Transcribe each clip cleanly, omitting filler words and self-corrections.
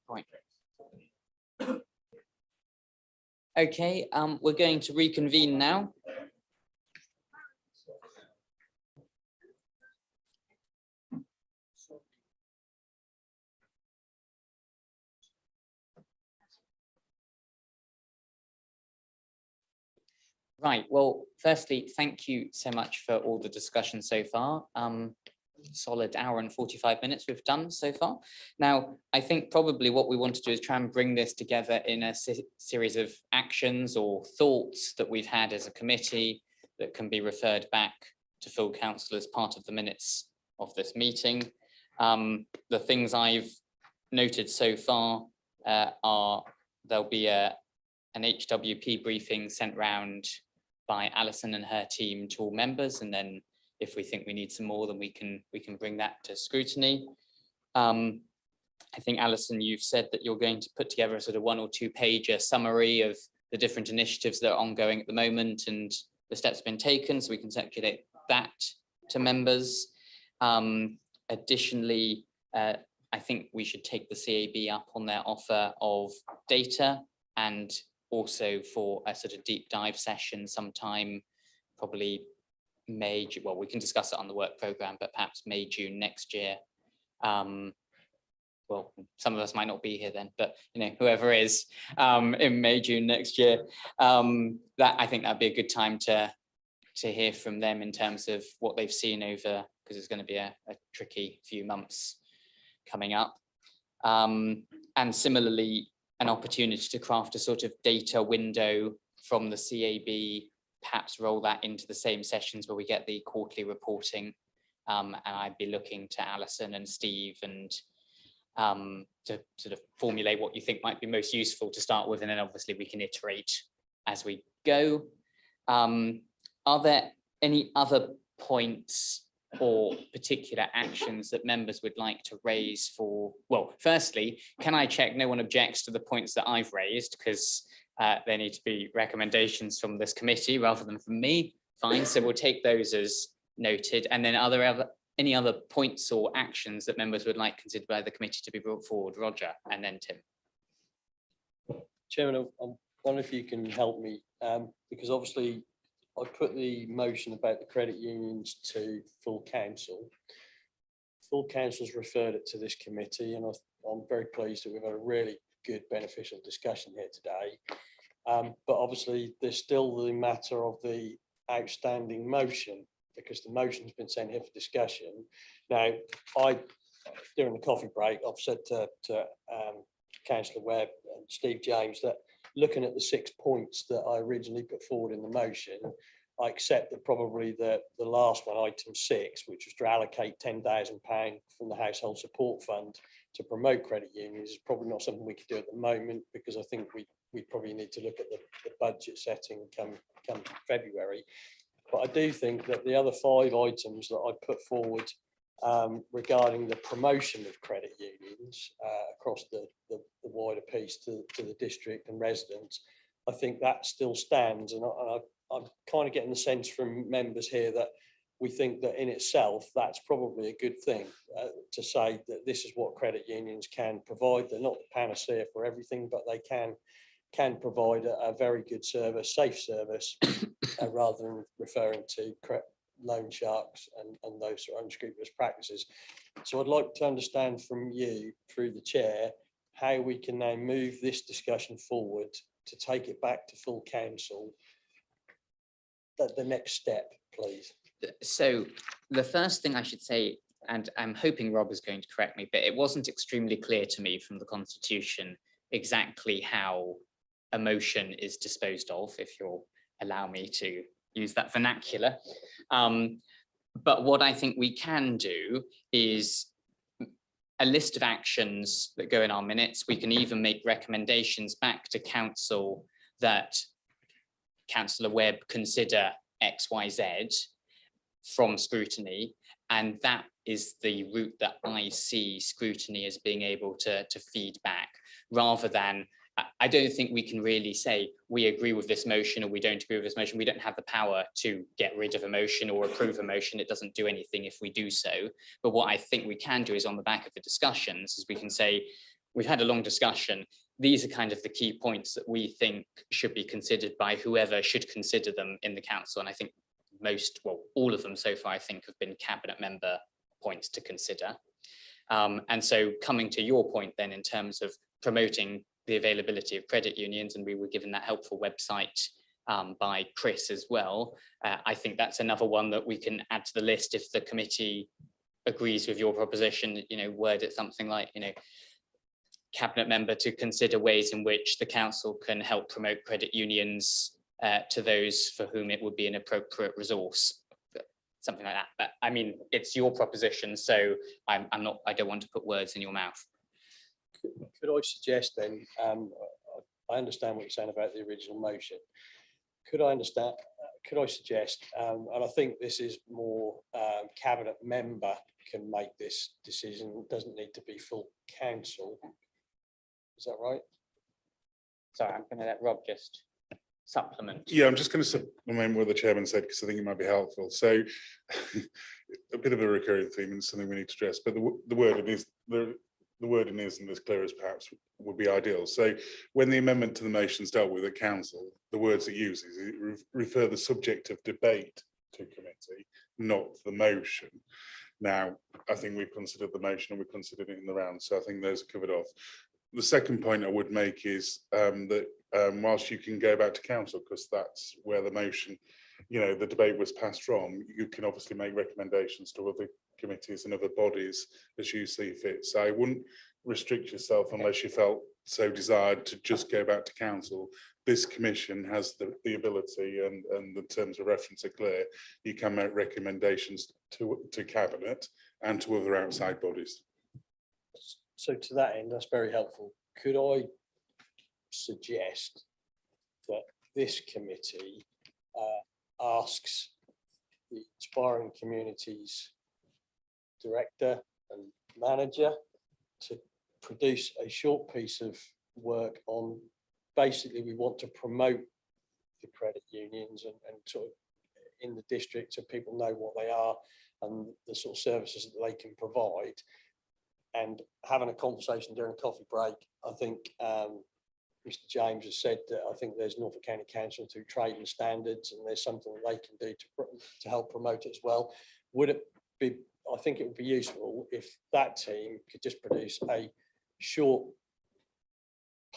point. Okay, we're going to reconvene now. Right, well, firstly, thank you so much for all the discussion so far. Solid hour and 45 minutes we've done so far. Now, I think probably what we want to do is try and bring this together in a series of actions or thoughts that we've had as a committee that can be referred back to full council as part of the minutes of this meeting. The things I've noted so far are there'll be an HWP briefing sent round by Alison and her team to all members, and then if we think we need some more, then we can bring that to scrutiny. I think, Alison, you've said that you're going to put together a sort of 1 or 2 page summary of the different initiatives that are ongoing at the moment and the steps been taken, so we can circulate that to members. Additionally, I think we should take the CAB up on their offer of data, and also for a sort of deep dive session sometime, probably May, well, we can discuss it on the work program, but perhaps May, June next year. Well, some of us might not be here then, but whoever is in May, June next year, that I think that'd be a good time to hear from them in terms of what they've seen over, because it's going to be a tricky few months coming up. And similarly, an opportunity to craft a sort of data window from the CAB, perhaps roll that into the same sessions where we get the quarterly reporting. And I'd be looking to Alison and Steve and to sort of formulate what you think might be most useful to start with, and then obviously we can iterate as we go. Are there any other points or particular actions that members would like to raise for, well, firstly, can I check no one objects to the points that I've raised, because there need to be recommendations from this committee rather than from me? Fine, so we'll take those as noted. And then are there any other points or actions that members would like considered by the committee to be brought forward? Roger, and then Tim. Chairman, I wonder if you can help me, because obviously I put the motion about the credit unions to full council. Full council's referred it to this committee, and I'm very pleased that we've had a really good, beneficial discussion here today. But obviously there's still the matter of the outstanding motion, because the motion's been sent here for discussion. Now, during the coffee break, I've said to Councillor Webb and Steve James that looking at the 6 points that I originally put forward in the motion, I accept that probably the last one, item 6, which was to allocate £10,000 from the Household Support Fund to promote credit unions, is probably not something we could do at the moment, because I think we probably need to look at the budget setting come February. But I do think that the other 5 items that I put forward regarding the promotion of credit unions across the wider piece to the district and residents, I think that still stands. And I'm kind of getting the sense from members here that we think that in itself, that's probably a good thing to say that this is what credit unions can provide. They're not the panacea for everything, but they can provide a very good service, safe service, rather than referring to loan sharks and those sort of unscrupulous practices. So I'd like to understand from you, through the chair, how we can now move this discussion forward to take it back to full council. The next step, please. So the first thing I should say, and I'm hoping Rob is going to correct me, but it wasn't extremely clear to me from the Constitution exactly how a motion is disposed of, if you'll allow me to use that vernacular. But what I think we can do is a list of actions that go in our minutes. We can even make recommendations back to council that Councillor Webb consider X, Y, Z from scrutiny. And that is the route that I see scrutiny as being able to feed back, rather than, I don't think we can really say we agree with this motion or we don't agree with this motion. We don't have the power to get rid of a motion or approve a motion. It doesn't do anything if we do so. But what I think we can do is, on the back of the discussions, is we can say we've had a long discussion. These are kind of the key points that we think should be considered by whoever should consider them in the council. And I think most, well, all of them so far, I think, have been cabinet member points to consider. And so coming to your point then in terms of promoting the availability of credit unions, and we were given that helpful website by Chris as well. I think that's another one that we can add to the list if the committee agrees with your proposition, word it something like, cabinet member to consider ways in which the council can help promote credit unions to those for whom it would be an appropriate resource, something like that. But I mean, it's your proposition, so I don't want to put words in your mouth. Could I suggest then, I understand what you're saying about the original motion. Could I suggest, and I think this is more cabinet member can make this decision, it doesn't need to be full council. Is that right? Sorry, I'm going to let Rob just supplement. Yeah, I'm just going to supplement what the chairman said because I think it might be helpful. So a bit of a recurring theme and something we need to address, but the wording isn't as clear as perhaps would be ideal. So when the amendment to the motion is dealt with at council, the words it uses refer the subject of debate to committee, not the motion. Now, I think we've considered the motion and we've considered it in the round, so I think those are covered off. The second point I would make is that whilst you can go back to council, because that's where the motion, the debate was passed from, you can obviously make recommendations to other committees and other bodies as you see fit. So I wouldn't restrict yourself unless you felt so desired to just go back to council. This commission has the ability, and the terms of reference are clear, you can make recommendations to cabinet and to other outside bodies. So to that end, that's very helpful. Could I suggest that this committee asks the Inspiring Communities director and manager to produce a short piece of work on, basically we want to promote the credit unions and sort of in the district so people know what they are and the sort of services that they can provide. And having a conversation during a coffee break, I think Mr. James has said that I think there's Norfolk County Council through trade and standards, and there's something that they can do to help promote it as well. Would it be, I think it would be useful if that team could just produce a short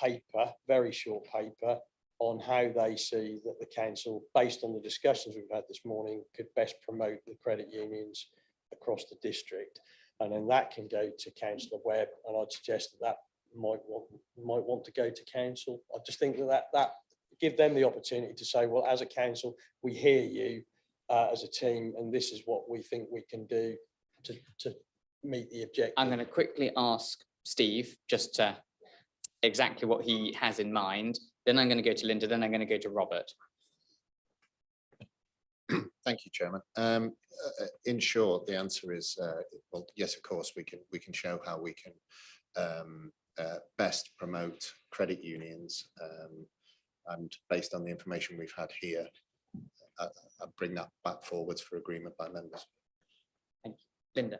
paper, very short paper, on how they see that the council, based on the discussions we've had this morning, could best promote the credit unions across the district. And then that can go to Councillor Webb, and I'd suggest that might want to go to council. I just think that give them the opportunity to say, well, as a council, we hear you as a team, and this is what we think we can do to meet the objective. I'm going to quickly ask Steve just to exactly what he has in mind. Then I'm going to go to Linda. Then I'm going to go to Robert. Thank you, Chairman. In short, the answer is well, yes, of course, we can show how we can best promote credit unions, and based on the information we've had here, I'll bring that back forwards for agreement by members. Thank you. Linda.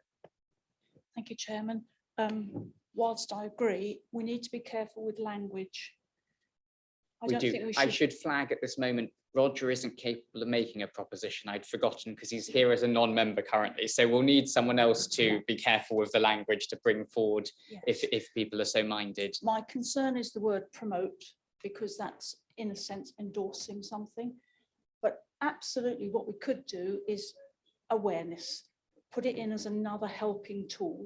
Thank you, Chairman. Whilst I agree, we need to be careful with language. I should flag at this moment, Roger isn't capable of making a proposition. I'd forgotten because he's here as a non-member currently. So we'll need someone else to be careful with the language to bring forward, yes, if people are so minded. My concern is the word promote, because that's in a sense endorsing something. But absolutely what we could do is awareness, put it in as another helping tool.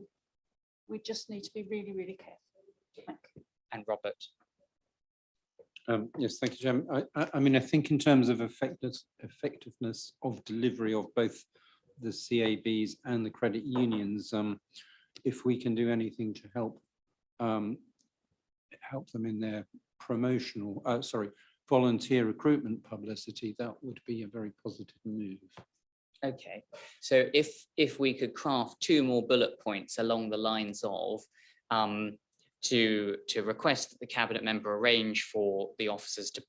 We just need to be really, really careful. Thank you. And Robert. Yes, thank you, Chairman. I mean, I think in terms of effectiveness of delivery of both the CABs and the credit unions, if we can do anything to help them in their promotional, volunteer recruitment publicity, that would be a very positive move. Okay, so if we could craft 2 more bullet points along the lines of to request that the cabinet member arrange for the officers to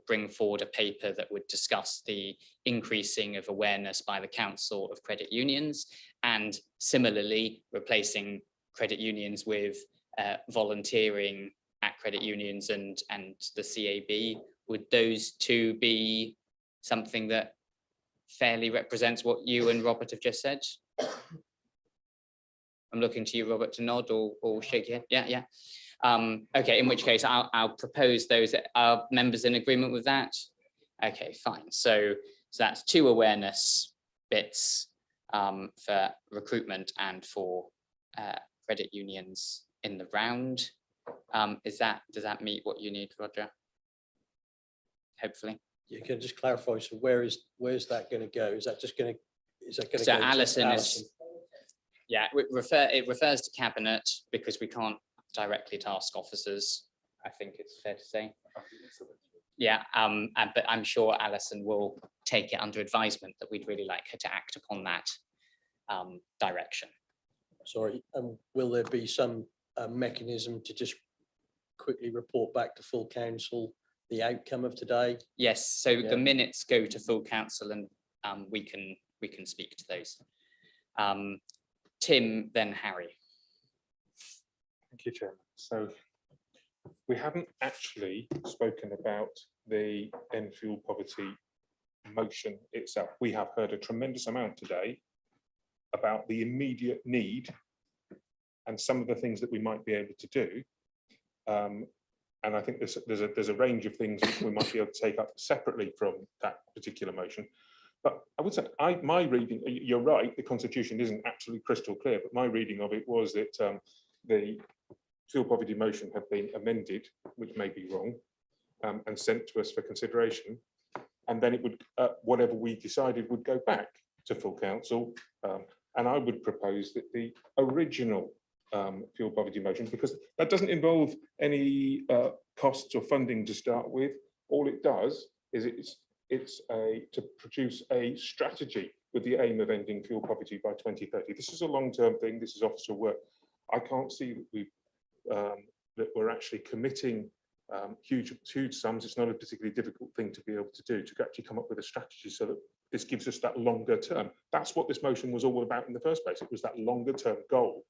bring forward a paper that would discuss the increasing of awareness by the council of credit unions, and similarly replacing credit unions with volunteering at credit unions and the CAB, would those two be something that fairly represents what you and Robert have just said? I'm looking to you, Robert, to nod or shake your head. Yeah. Okay, in which case I'll propose those. Are members in agreement with that? Okay, fine. So that's 2 awareness bits for recruitment and for credit unions in the round. Does that meet what you need, Roger? Hopefully. You can just clarify, so where's that going to go? Is that going to So go to Alison is, yeah, it refers to cabinet because we can't directly task officers, I think it's fair to say. Yeah, but I'm sure Alison will take it under advisement that we'd really like her to act upon that direction. Sorry, will there be some mechanism to just quickly report back to full council the outcome of today? Yes, so Yeah. the minutes go to full council and we can speak to those. Tim, then Harry. Thank you, Chairman. So we haven't actually spoken about the end fuel poverty motion itself. We have heard a tremendous amount today about the immediate need and some of the things that we might be able to do. And I think there's a range of things that we might be able to take up separately from that particular motion. But I would say my reading, you're right, the Constitution isn't absolutely crystal clear, but my reading of it was that the fuel poverty motion had been amended, which may be wrong, and sent to us for consideration. And then it would, whatever we decided would go back to full council. And I would propose that the original fuel poverty motion, because that doesn't involve any costs or funding to start with. All it does is it's to produce a strategy with the aim of ending fuel poverty by 2030. This is a long-term thing. This is officer work. I can't see that we're actually committing huge sums. It's not a particularly difficult thing to be able to do, to actually come up with a strategy so that this gives us that longer term. That's what this motion was all about in the first place. It was that longer term goal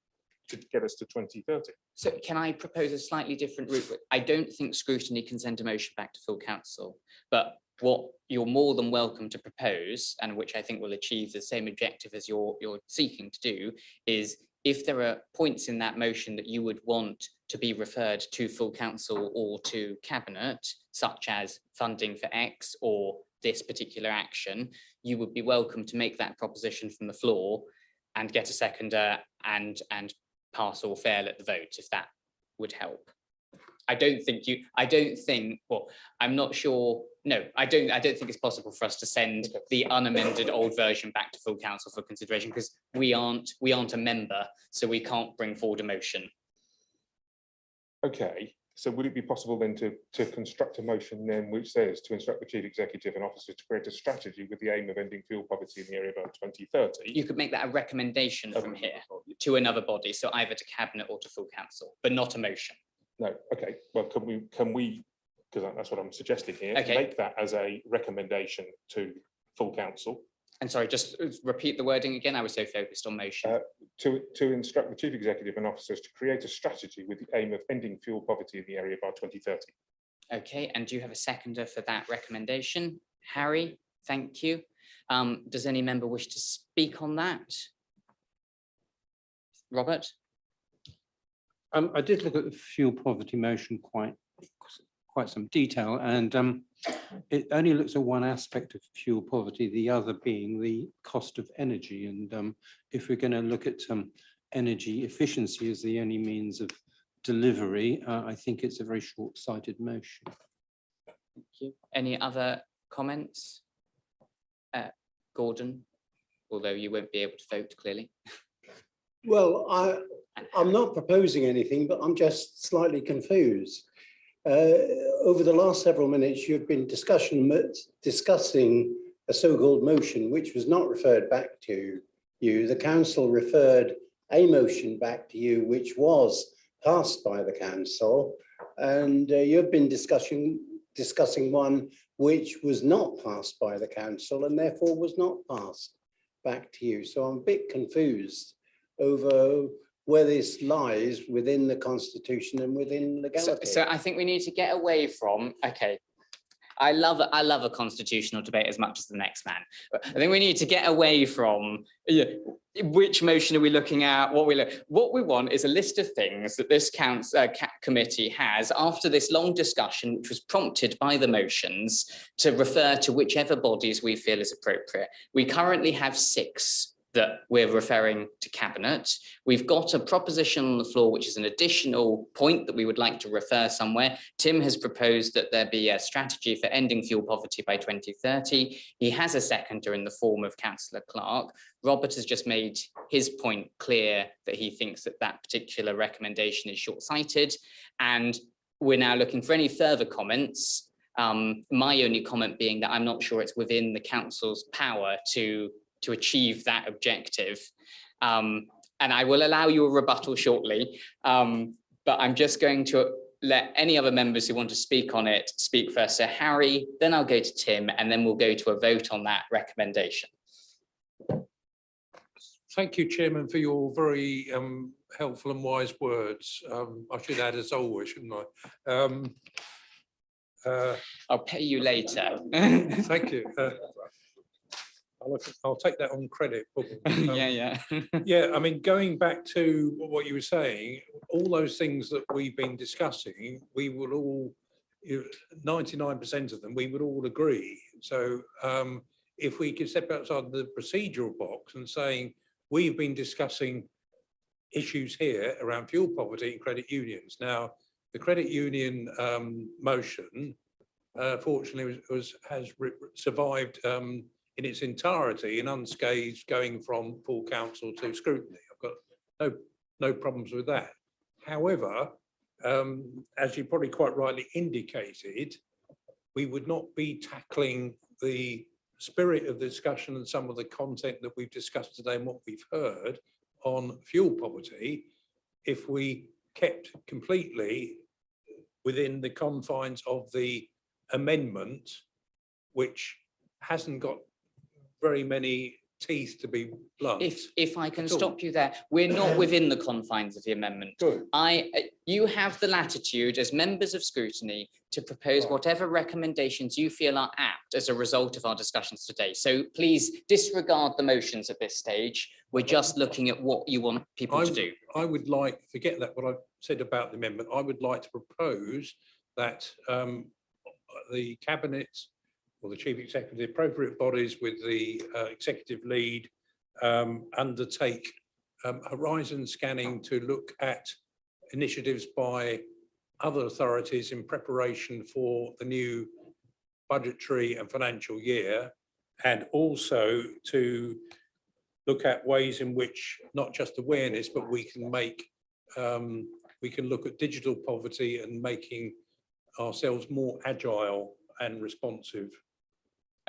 to get us to 2030. So can I propose a slightly different route? I don't think scrutiny can send a motion back to full council, but what you're more than welcome to propose, and which I think will achieve the same objective as you're seeking to do, is if there are points in that motion that you would want to be referred to full council or to cabinet, such as funding for X or this particular action, you would be welcome to make that proposition from the floor and get a seconder and pass or fail at the vote, if that would help. Well, I'm not sure. No, I don't think it's possible for us to send the unamended old version back to full council for consideration because we aren't a member, so we can't bring forward a motion. Okay, so would it be possible then to construct a motion then which says to instruct the chief executive and officers to create a strategy with the aim of ending fuel poverty in the area by 2030? You could make that a recommendation from here to another body, so either to cabinet or to full council, but not a motion. No, okay, well, can we, because that's what I'm suggesting here, Okay. make that as a recommendation to full council. And sorry, just repeat the wording again. I was so focused on motion. To instruct the chief executive and officers to create a strategy with the aim of ending fuel poverty in the area by 2030. Okay, and do you have a seconder for that recommendation? Harry, thank you. Does any member wish to speak on that? Robert? I did look at the fuel poverty motion quite some detail, and it only looks at one aspect of fuel poverty, the other being the cost of energy. And if we're going to look at energy efficiency as the only means of delivery, I think it's a very short-sighted motion. Thank you. Any other comments? Gordon, although you won't be able to vote clearly. Well, I'm not proposing anything, but I'm just slightly confused. Over the last several minutes, you've been discussing a so-called motion, which was not referred back to you. The council referred a motion back to you, which was passed by the council, and you've been discussing one which was not passed by the council and therefore was not passed back to you. So I'm a bit confused over where this lies within the constitution and within legality. So I think we need to get away from, okay, I love a constitutional debate as much as the next man, but I think we need to get away from which motion are we looking at, what we want is a list of things that this committee has after this long discussion, which was prompted by the motions, to refer to whichever bodies we feel is appropriate. We currently have 6 that we're referring to Cabinet. We've got a proposition on the floor, which is an additional point that we would like to refer somewhere. Tim has proposed that there be a strategy for ending fuel poverty by 2030. He has a seconder in the form of Councillor Clark. Robert has just made his point clear that he thinks that that particular recommendation is short-sighted. And we're now looking for any further comments. My only comment being that I'm not sure it's within the council's power to achieve that objective. And I will allow you a rebuttal shortly, but I'm just going to let any other members who want to speak on it speak first. So Harry, then I'll go to Tim, and then we'll go to a vote on that recommendation. Thank you, Chairman, for your very helpful and wise words. I should add as always, shouldn't I? I'll pay you later. Thank you. I'll take that on credit. Yeah. Yeah, I mean, going back to what you were saying, all those things that we've been discussing, we would all, 99% of them, we would all agree. So if we could step outside the procedural box and saying, we've been discussing issues here around fuel poverty and credit unions. Now, the credit union motion, fortunately, has survived in its entirety and unscathed, going from full council to scrutiny. I've got no problems with that. However, as you probably quite rightly indicated, we would not be tackling the spirit of the discussion and some of the content that we've discussed today and what we've heard on fuel poverty if we kept completely within the confines of the amendment, which hasn't got very many teeth, to be blunt. If I can stop you there, we're not within the confines of the amendment. Good. You have the latitude as members of scrutiny to propose whatever recommendations you feel are apt as a result of our discussions today. So please disregard the motions at this stage. We're just looking at what you want people to do. I would like, forget that what I said about the amendment, I would like to propose that the Cabinet or the Chief Executive, the appropriate bodies with the executive lead, undertake horizon scanning to look at initiatives by other authorities in preparation for the new budgetary and financial year, and also to look at ways in which not just awareness, but we can make, we can look at digital poverty and making ourselves more agile and responsive.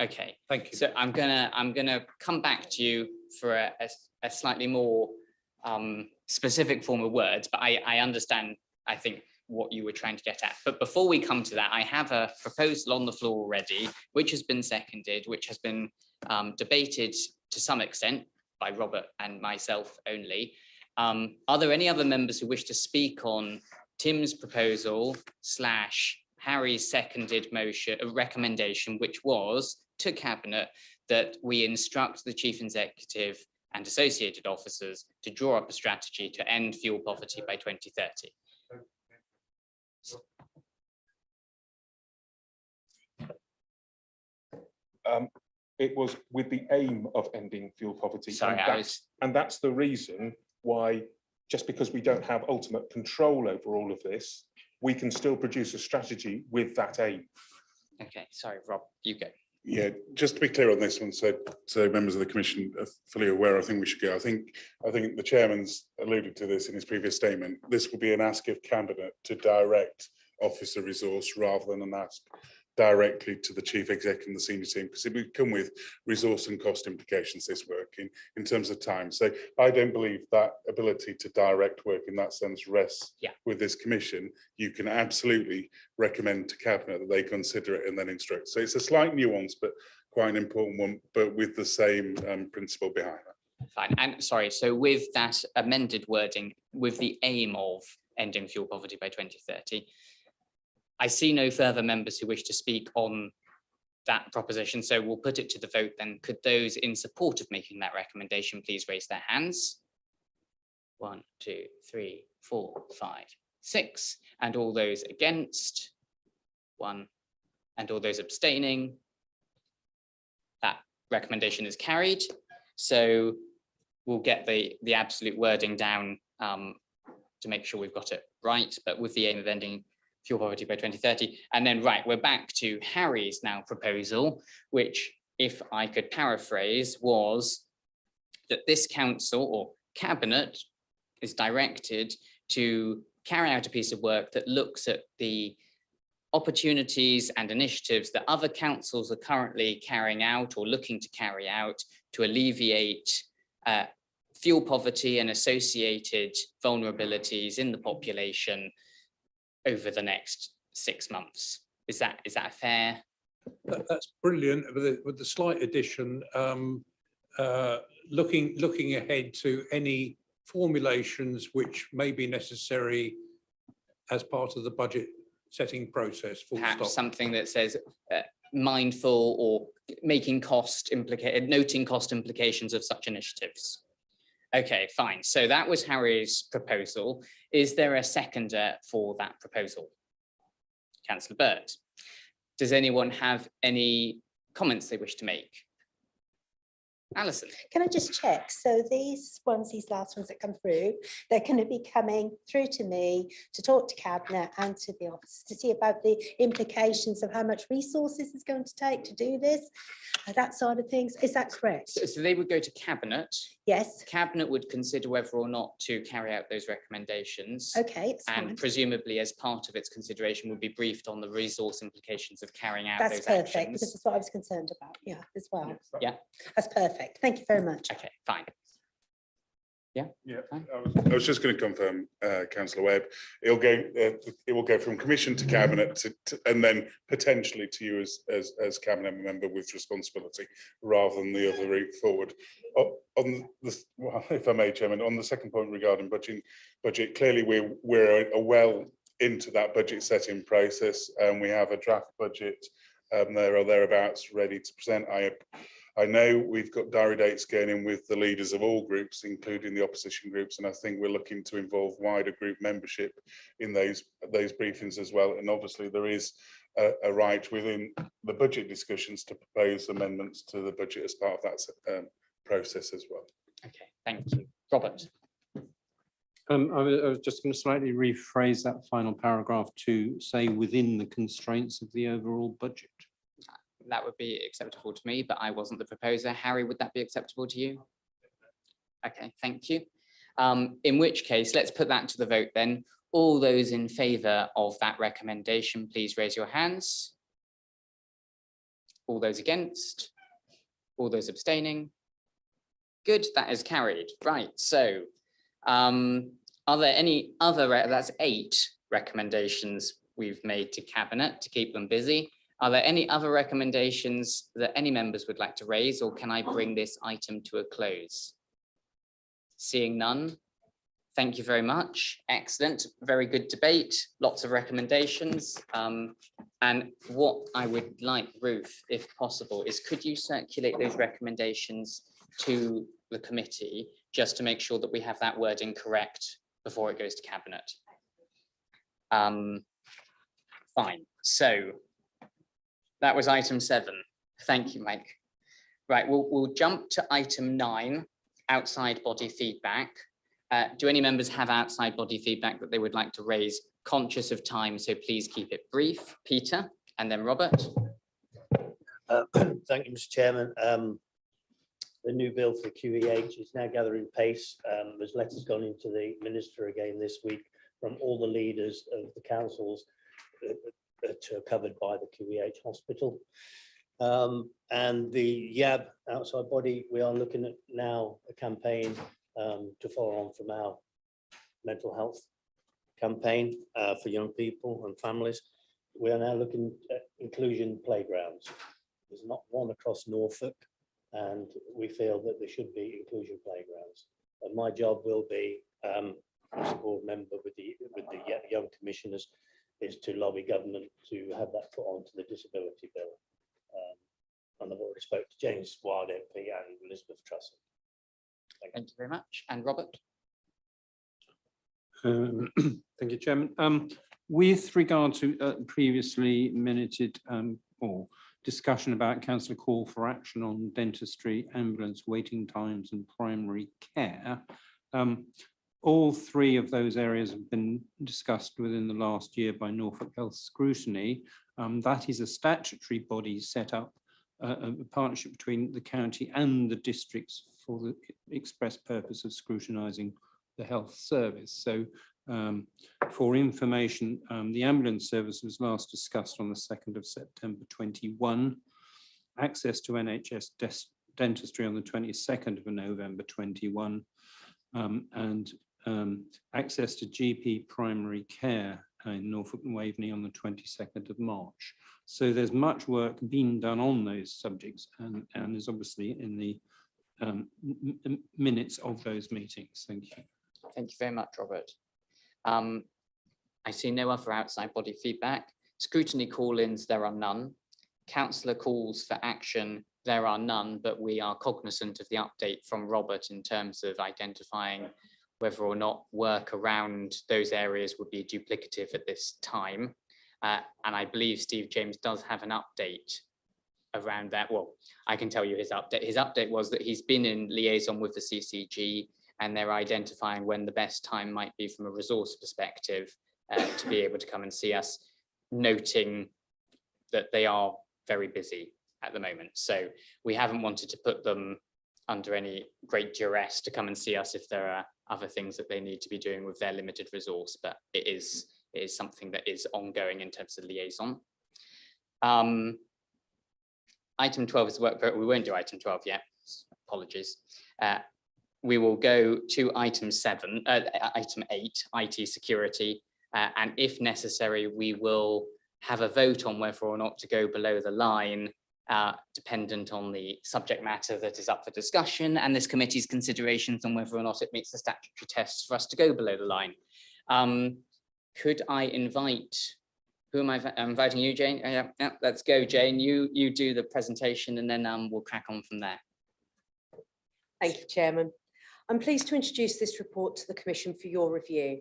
Okay. Thank you. So I'm gonna come back to you for a slightly more specific form of words, but I understand, I think, what you were trying to get at. But before we come to that, I have a proposal on the floor already, which has been seconded, which has been debated to some extent by Robert and myself only. Are there any other members who wish to speak on Tim's proposal / Harry's seconded motion, recommendation, which was to Cabinet that we instruct the Chief Executive and associated officers to draw up a strategy to end fuel poverty by 2030? It was with the aim of ending fuel poverty. Sorry, and that's the reason why, just because we don't have ultimate control over all of this, we can still produce a strategy with that aim. Okay, sorry, Rob, you go. Yeah, just to be clear on this one, so members of the Commission are fully aware, I think we should go. I think the Chairman's alluded to this in his previous statement. This will be an ask of Cabinet to direct officer resource rather than an ask directly to the Chief Executive and the senior team, because it would come with resource and cost implications, this work in terms of time. So I don't believe that ability to direct work in that sense rests with this Commission. You can absolutely recommend to Cabinet that they consider it and then instruct. So it's a slight nuance, but quite an important one, but with the same principle behind that. Fine, and sorry, so with that amended wording, with the aim of ending fuel poverty by 2030, I see no further members who wish to speak on that proposition, so we'll put it to the vote then. Could those in support of making that recommendation please raise their hands? 1, 2, 3, 4, 5, 6, and all those against? 1, and all those abstaining? That recommendation is carried. So we'll get the absolute wording down to make sure we've got it right, but with the aim of ending fuel poverty by 2030. And then, right, we're back to Harry's now proposal, which, if I could paraphrase, was that this council or cabinet is directed to carry out a piece of work that looks at the opportunities and initiatives that other councils are currently carrying out or looking to carry out to alleviate fuel poverty and associated vulnerabilities in the population over the next 6 months. Is that a fair? That's brilliant, with the slight addition, looking ahead to any formulations which may be necessary as part of the budget setting process. Full Perhaps stop. something that says mindful or noting cost implications of such initiatives. Okay, fine. So that was Harry's proposal. Is there a seconder for that proposal? Councillor Burt. Does anyone have any comments they wish to make? Alison. Can I just check? So these last ones that come through, they're going to be coming through to me to talk to Cabinet and to the office to see about the implications of how much resources it's going to take to do this, that side of things. Is that correct? So they would go to Cabinet. Yes. Cabinet would consider whether or not to carry out those recommendations. Okay. It's And fine. presumably, as part of its consideration, would be briefed on the resource implications of carrying out That's those perfect, actions. because that's what I was concerned about. Yeah, as well. Yeah. That's perfect. Thank you very much. Okay, fine. Yeah, I was just going to confirm, Councillor Webb, it will go from commission to cabinet and then potentially to you as cabinet member with responsibility, rather than the other route forward. On this, well, if I may, Chairman, on the second point regarding budget, clearly we're well into that budget setting process, and we have a draft budget there or thereabouts ready to present. I know we've got diary dates going in with the leaders of all groups, including the opposition groups, and I think we're looking to involve wider group membership in those briefings as well. And obviously there is a right within the budget discussions to propose amendments to the budget as part of that process as well. Okay, thank you. Robert. I was just going to slightly rephrase that final paragraph to say within the constraints of the overall budget. That would be acceptable to me, but I wasn't the proposer. Harry, would that be acceptable to you? Okay, thank you. In which case, let's put that to the vote then. All those in favour of that recommendation, please raise your hands. All those against? All those abstaining? Good, that is carried. Right, so are there any other, that's 8 recommendations we've made to Cabinet to keep them busy. Are there any other recommendations that any members would like to raise, or can I bring this item to a close? Seeing none, thank you very much. Excellent, very good debate, lots of recommendations. And what I would like, Ruth, if possible, is could you circulate those recommendations to the committee just to make sure that we have that wording correct before it goes to Cabinet? Fine, so that was item 7. Thank you, Mike. Right, we'll jump to item 9, outside body feedback. Do any members have outside body feedback that they would like to raise? Conscious of time, so please keep it brief. Peter, and then Robert. Thank you, Mr. Chairman. The new bill for the QEH is now gathering pace. There's letters gone into the minister again this week from all the leaders of the councils that are covered by the QEH hospital. And the YAB outside body, we are looking at now a campaign to follow on from our mental health campaign for young people and families. We are now looking at inclusion playgrounds. There's not one across Norfolk. and we feel that there should be inclusion playgrounds. And my job will be, as a board member with the young commissioners, is to lobby government to have that put onto the disability bill. And I've already spoke to James Ward MP and Elizabeth Trussell. Thank you very much. And Robert? Thank you, Chairman. With regard to previously minuted or discussion about councillor call for action on dentistry, ambulance waiting times and primary care, all three of those areas have been discussed within the last year by Norfolk Health Scrutiny. That is a statutory body set up, a partnership between the county and the districts for the express purpose of scrutinising the health service. So for information, the ambulance service was last discussed on the 2nd of September 21, access to NHS dentistry on the 22nd of November 21, and access to GP primary care in Norfolk and Waveney on the 22nd of March. So there's much work being done on those subjects, and is obviously in the minutes of those meetings. Thank you. Thank you very much, Robert. I see no other outside body feedback. Scrutiny call-ins, there are none. Councillor calls for action, there are none, but we are cognizant of the update from Robert in terms of identifying whether or not work around those areas would be duplicative at this time. And I believe Steve James does have an update around that. Well, I can tell you his update. His update was that he's been in liaison with the CCG and they're identifying when the best time might be from a resource perspective to be able to come and see us, noting that they are very busy at the moment. So we haven't wanted to put them under any great duress to come and see us if there are other things that they need to be doing with their limited resource, but it is something that is ongoing in terms of liaison. Item 12 is work, but we won't do item 12 yet. Apologies. We will go to item 8, IT security, and if necessary, we will have a vote on whether or not to go below the line, dependent on the subject matter that is up for discussion and this committee's considerations on whether or not it meets the statutory tests for us to go below the line. Could I invite, who am I inviting you, Jane? Yeah, let's go, Jane. You do the presentation and then we'll crack on from there. Thank you, Chairman. I'm pleased to introduce this report to the Commission for your review.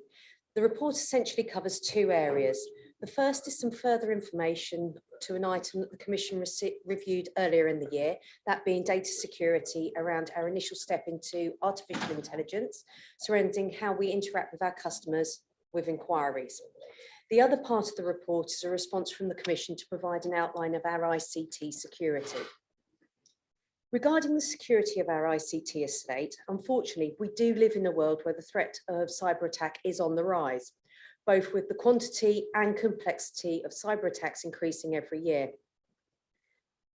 The report essentially covers two areas. The first is some further information to an item that the Commission reviewed earlier in the year, that being data security around our initial step into artificial intelligence, surrounding how we interact with our customers with inquiries. The other part of the report is a response from the Commission to provide an outline of our ICT security. Regarding the security of our ICT estate, unfortunately, we do live in a world where the threat of cyber attack is on the rise, both with the quantity and complexity of cyber attacks increasing every year.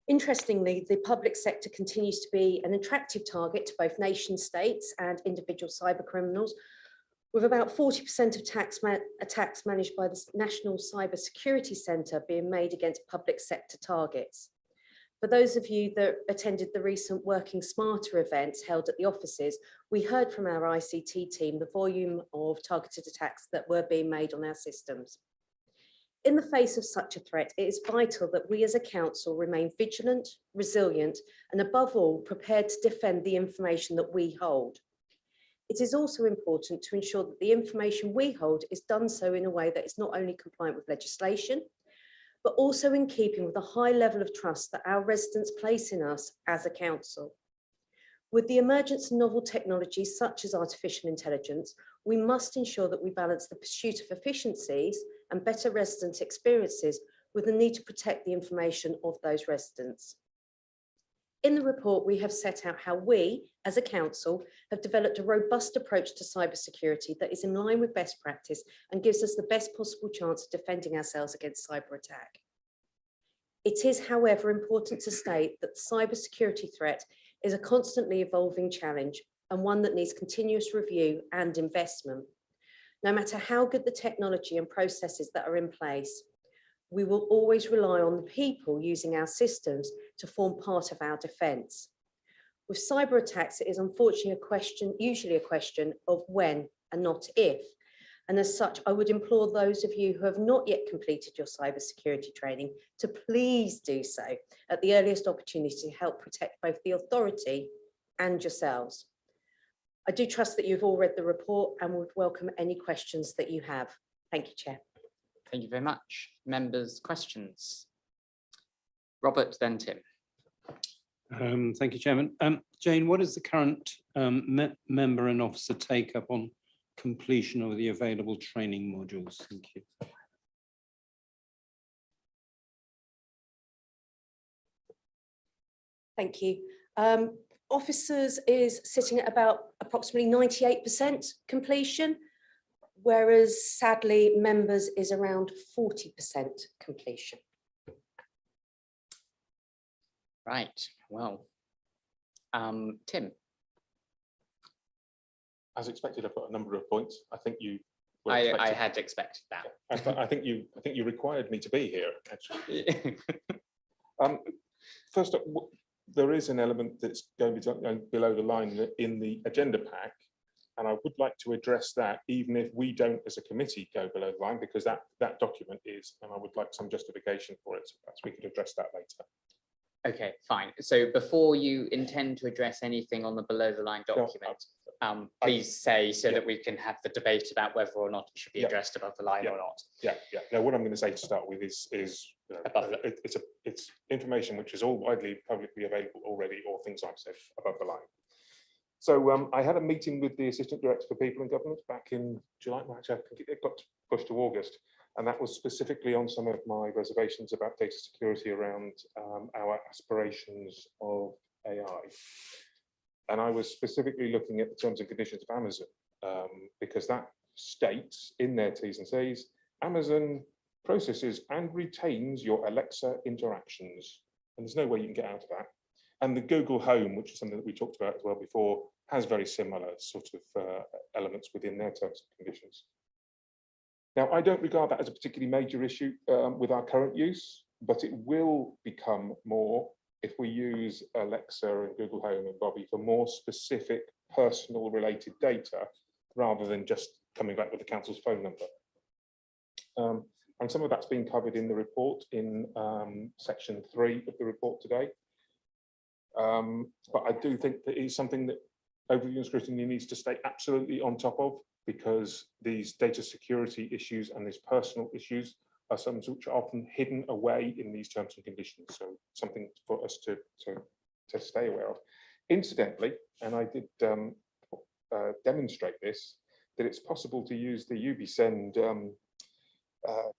Interestingly, the public sector continues to be an attractive target to both nation states and individual cyber criminals, with about 40% of attacks managed by the National Cyber Security Centre being made against public sector targets. For those of you that attended the recent Working Smarter events held at the offices, we heard from our ICT team the volume of targeted attacks that were being made on our systems. In the face of such a threat, it is vital that we as a council remain vigilant, resilient, and above all, prepared to defend the information that we hold. It is also important to ensure that the information we hold is done so in a way that is not only compliant with legislation, but also in keeping with the high level of trust that our residents place in us as a council. With the emergence of novel technologies such as artificial intelligence, we must ensure that we balance the pursuit of efficiencies and better resident experiences with the need to protect the information of those residents. In the report, we have set out how we, as a council, have developed a robust approach to cybersecurity that is in line with best practice and gives us the best possible chance of defending ourselves against cyber attack. It is, however, important to state that the cybersecurity threat is a constantly evolving challenge and one that needs continuous review and investment. No matter how good the technology and processes that are in place, we will always rely on the people using our systems to form part of our defence. With cyber attacks, it is unfortunately usually a question of when and not if. And as such, I would implore those of you who have not yet completed your cybersecurity training to please do so at the earliest opportunity to help protect both the authority and yourselves. I do trust that you've all read the report and would welcome any questions that you have. Thank you, Chair. Thank you very much. Members, questions? Robert, then Tim. Thank you, Chairman. Jane, what is the current member and officer take up on completion of the available training modules? Thank you. Thank you. Officers is sitting at about approximately 98% completion, whereas sadly members is around 40% completion. Right, well, Tim. As expected, I've got a number of points. I think you. were I expected- had expected that. I think you required me to be here, actually. First up, there is an element that's going below the line in the agenda pack, and I would like to address that, even if we don't, as a committee, go below the line, because that document is, and I would like some justification for it. So perhaps we could address that later. Okay, fine. So before you intend to address anything on the below the line document, please say so that we can have the debate about whether or not it should be addressed above the line or not. Yeah. No, what I'm going to say to start with is Above it's information which is all widely publicly available already, or things I've said above the line. So I had a meeting with the Assistant Director for People and Government back in July. Well, actually, I think it got pushed to August. And that was specifically on some of my reservations about data security around our aspirations of AI. And I was specifically looking at the terms and conditions of Amazon, because that states in their T's and C's, Amazon processes and retains your Alexa interactions. And there's no way you can get out of that. And the Google Home, which is something that we talked about as well before, has very similar sort of elements within their terms and conditions. Now, I don't regard that as a particularly major issue with our current use, but it will become more if we use Alexa and Google Home and Bobby for more specific personal related data, rather than just coming back with the council's phone number. And some of that's been covered in the report in section 3 of the report today. But I do think that it's something that Overview and Scrutiny needs to stay absolutely on top of, because these data security issues and these personal issues are some which are often hidden away in these terms and conditions. So something for us to stay aware of. Incidentally, and I did demonstrate this, that it's possible to use the UbiSend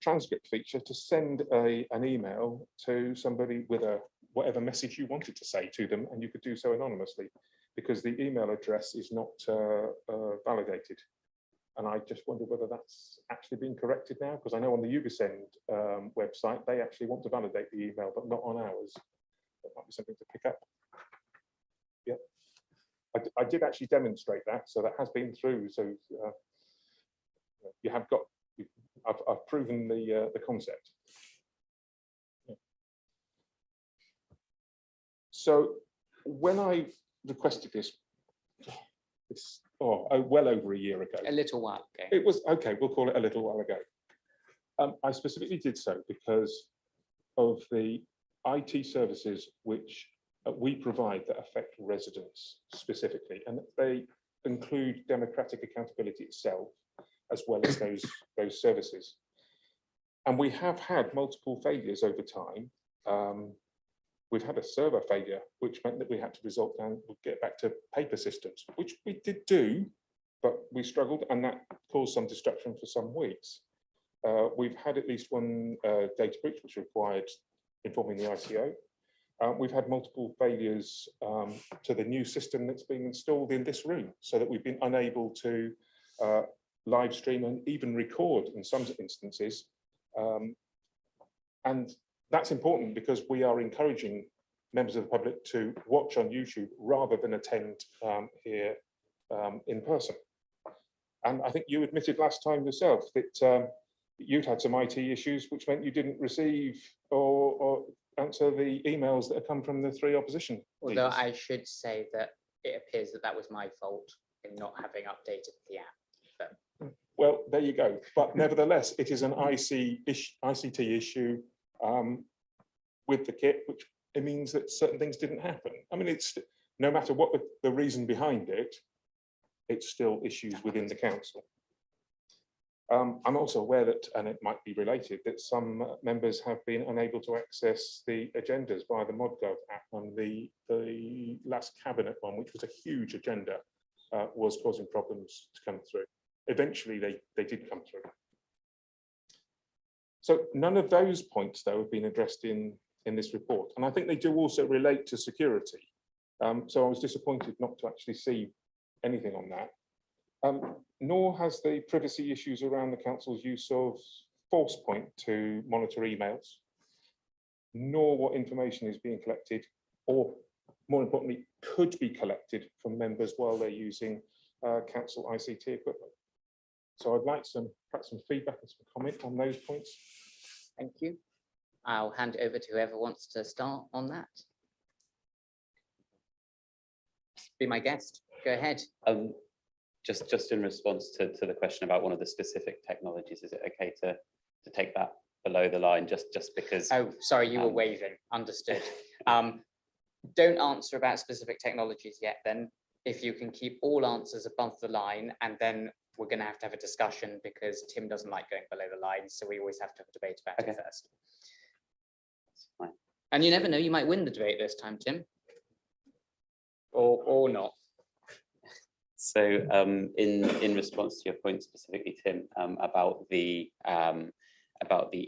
transcript feature to send an email to somebody with whatever message you wanted to say to them, and you could do so anonymously, because the email address is not validated. And I just wonder whether that's actually been corrected now, because I know on the UbiSend website, they actually want to validate the email, but not on ours. That might be something to pick up. Yeah, I did actually demonstrate that, so that has been through. So you have got, I've proven the concept. Yeah. So when I requested this, well over a year ago. A little while ago. It was, okay, we'll call it a little while ago. I specifically did so because of the IT services which we provide that affect residents specifically, and they include democratic accountability itself, as well as those services. And we have had multiple failures over time. We've had a server failure, which meant that we had to resort and get back to paper systems, which we did do, but we struggled, and that caused some disruption for some weeks. We've had at least one data breach, which required informing the ICO. We've had multiple failures to the new system that's being installed in this room, so that we've been unable to live stream and even record in some instances. And that's important because we are encouraging members of the public to watch on YouTube rather than attend here in person. And I think you admitted last time yourself that you'd had some IT issues, which meant you didn't receive or answer the emails that have come from the 3 opposition Although leaders? I should say that it appears that that was my fault in not having updated the app. Well, there you go. But nevertheless, it is an ICT issue with the kit, which it means that certain things didn't happen. I mean, it's no matter what the reason behind it, it's still issues within the council. I'm also aware that, and it might be related, that some members have been unable to access the agendas via the ModGov app, and the last cabinet one, which was a huge agenda, was causing problems to come through. Eventually, they did come through. So none of those points, though, have been addressed in this report, and I think they do also relate to security. So I was disappointed not to actually see anything on that. Nor has the privacy issues around the council's use of ForcePoint to monitor emails, nor what information is being collected, or more importantly, could be collected from members while they're using council ICT equipment. So I'd like perhaps some feedback and some comment on those points. Thank you. I'll hand it over to whoever wants to start on that. Be my guest. Go ahead. Just in response to the question about one of the specific technologies, is it okay to take that below the line just because? Oh, sorry, you were waving. Understood. Don't answer about specific technologies yet then. If you can keep all answers above the line, and then we're going to have a discussion because Tim doesn't like going below the line. So we always have to have a debate about it first. That's fine. And you never know, you might win the debate this time, Tim. Or not. So in response to your point specifically, Tim, about the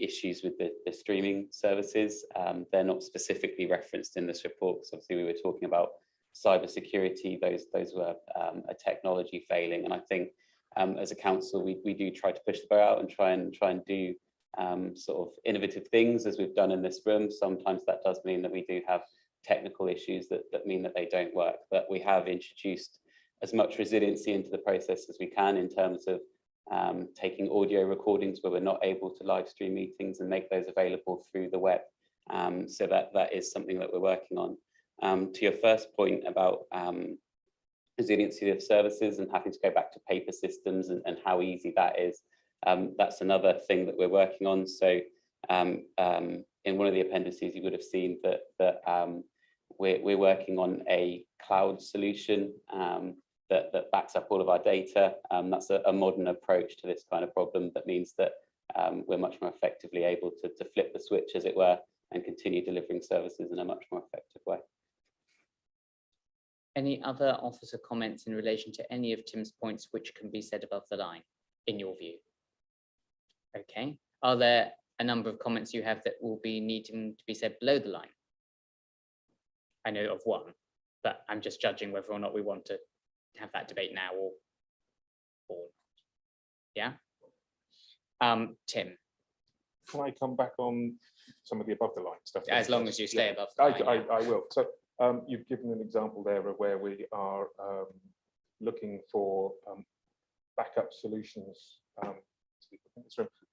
issues with the streaming services, they're not specifically referenced in this report, because obviously we were talking about cybersecurity. Those were a technology failing, and I think as a council we do try to push the boat out and try and do sort of innovative things, as we've done in this room. Sometimes that does mean that we do have technical issues that mean that they don't work, but we have introduced as much resiliency into the process as we can in terms of taking audio recordings where we're not able to live stream meetings and make those available through the web. So that is something that we're working on. To your first point about resiliency of services and having to go back to paper systems and how easy that is, that's another thing that we're working on. So in one of the appendices, you would have seen that we're working on a cloud solution that backs up all of our data. That's a modern approach to this kind of problem. That means that we're much more effectively able to flip the switch, as it were, and continue delivering services in a much more effective way. Any other officer comments in relation to any of Tim's points which can be said above the line, in your view? Okay. Are there a number of comments you have that will be needing to be said below the line? I know of one, but I'm just judging whether or not we want to have that debate now or not. Yeah. Tim. Can I come back on some of the above the line stuff? As long as you stay above the line. I will. So you've given an example there of where we are looking for backup solutions.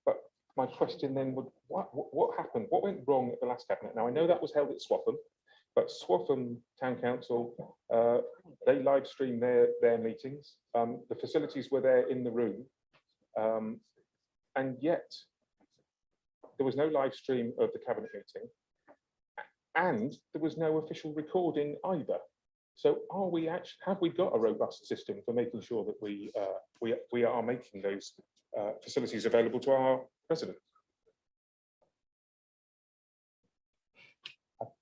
But my question then would, what happened? What went wrong at the last cabinet? Now I know that was held at Swaffham, but Swaffham Town Council, they live stream their meetings. The facilities were there in the room, and yet there was no live stream of the cabinet meeting, and there was no official recording either. So have we got a robust system for making sure that we are making those facilities available to our residents?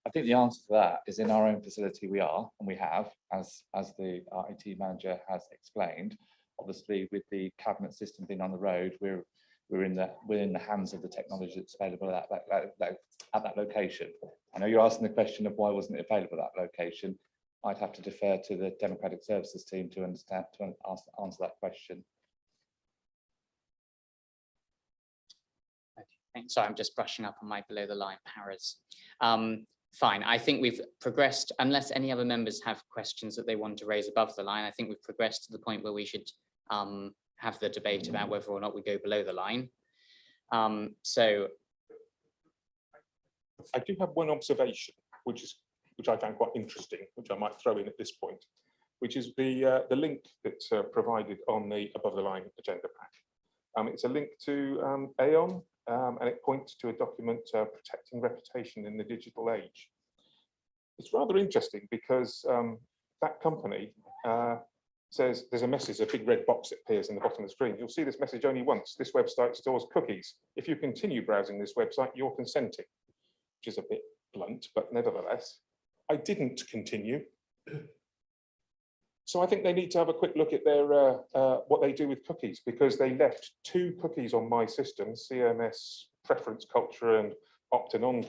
I think the answer to that is in our own facility we are, and we have, as the IT manager has explained. Obviously, with the cabinet system being on the road, we're in the hands of the technology that's available at that location. I know you're asking the question of why wasn't it available at that location. I'd have to defer to the Democratic Services team to answer that question. So I'm just brushing up on my below the line paras. Fine, I think we've progressed, unless any other members have questions that they want to raise above the line. I think we've progressed to the point where we should have the debate about whether or not we go below the line. So I do have one observation, which I found quite interesting, which I might throw in at this point, which is the link that's provided on the above the line agenda pack. It's a link to Aon, and it points to a document protecting reputation in the digital age. It's rather interesting because that company says there's a message, a big red box that appears in the bottom of the screen. You'll see this message only once. This website stores cookies. If you continue browsing this website, you're consenting, which is a bit blunt, but nevertheless, I didn't continue. So I think they need to have a quick look at their what they do with cookies, because they left 2 cookies on my system, CMS preference culture and opt and on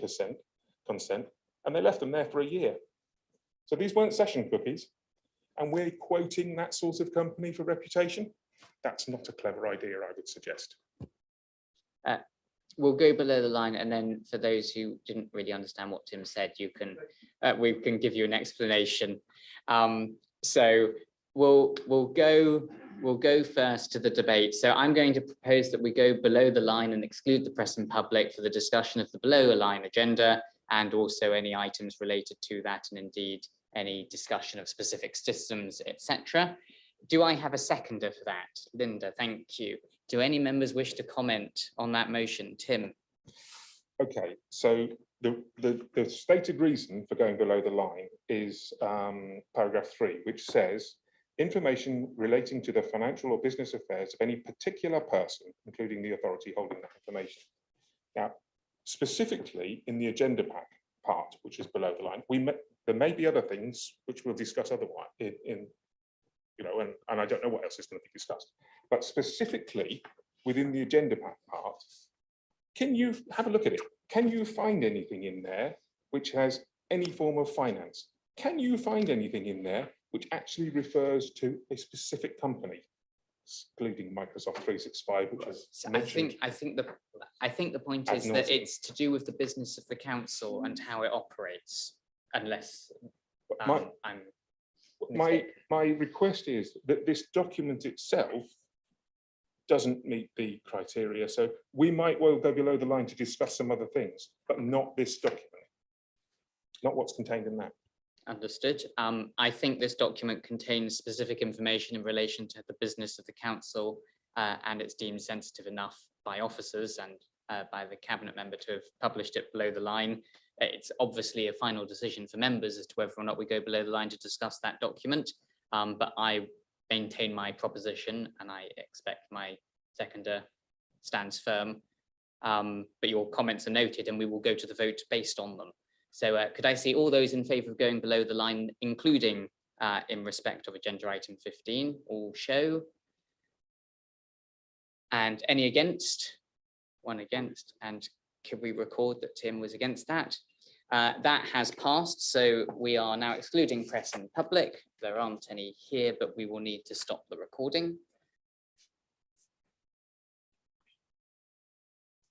consent, and they left them there for a year. So these weren't session cookies, and we're quoting that sort of company for reputation. That's not a clever idea, I would suggest. We'll go below the line, and then for those who didn't really understand what Tim said, you can we can give you an explanation. So we'll go first to the debate. So I'm going to propose that we go below the line and exclude the press and public for the discussion of the below the line agenda, and also any items related to that, and indeed any discussion of specific systems, etc. Do I have a seconder for that? Linda, thank you. Do any members wish to comment on that motion? Tim? Okay, so the stated reason for going below the line is paragraph 3, which says information relating to the financial or business affairs of any particular person, including the authority holding that information. Now, specifically in the agenda pack part, which is below the line, there may be other things which we'll discuss otherwise and I don't know what else is going to be discussed, but specifically within the agenda pack part, can you have a look at it? Can you find anything in there which has any form of finance? Can you find anything in there which actually refers to a specific company, excluding Microsoft 365, which is mentioned? I think the point is that it's to do with the business of the council and how it operates, unless I'm my request is that this document itself doesn't meet the criteria, so we might well go below the line to discuss some other things, but not this document, not what's contained in that. Understood. I think this document contains specific information in relation to the business of the council, and it's deemed sensitive enough by officers and by the cabinet member to have published it below the line. It's obviously a final decision for members as to whether or not we go below the line to discuss that document, but I maintain my proposition, and I expect my seconder stands firm. But your comments are noted, and we will go to the vote based on them. So could I see all those in favour of going below the line, including in respect of agenda item 15, all show. And any against? One against. And could we record that Tim was against that? That has passed, so we are now excluding press and public. There aren't any here, but we will need to stop the recording.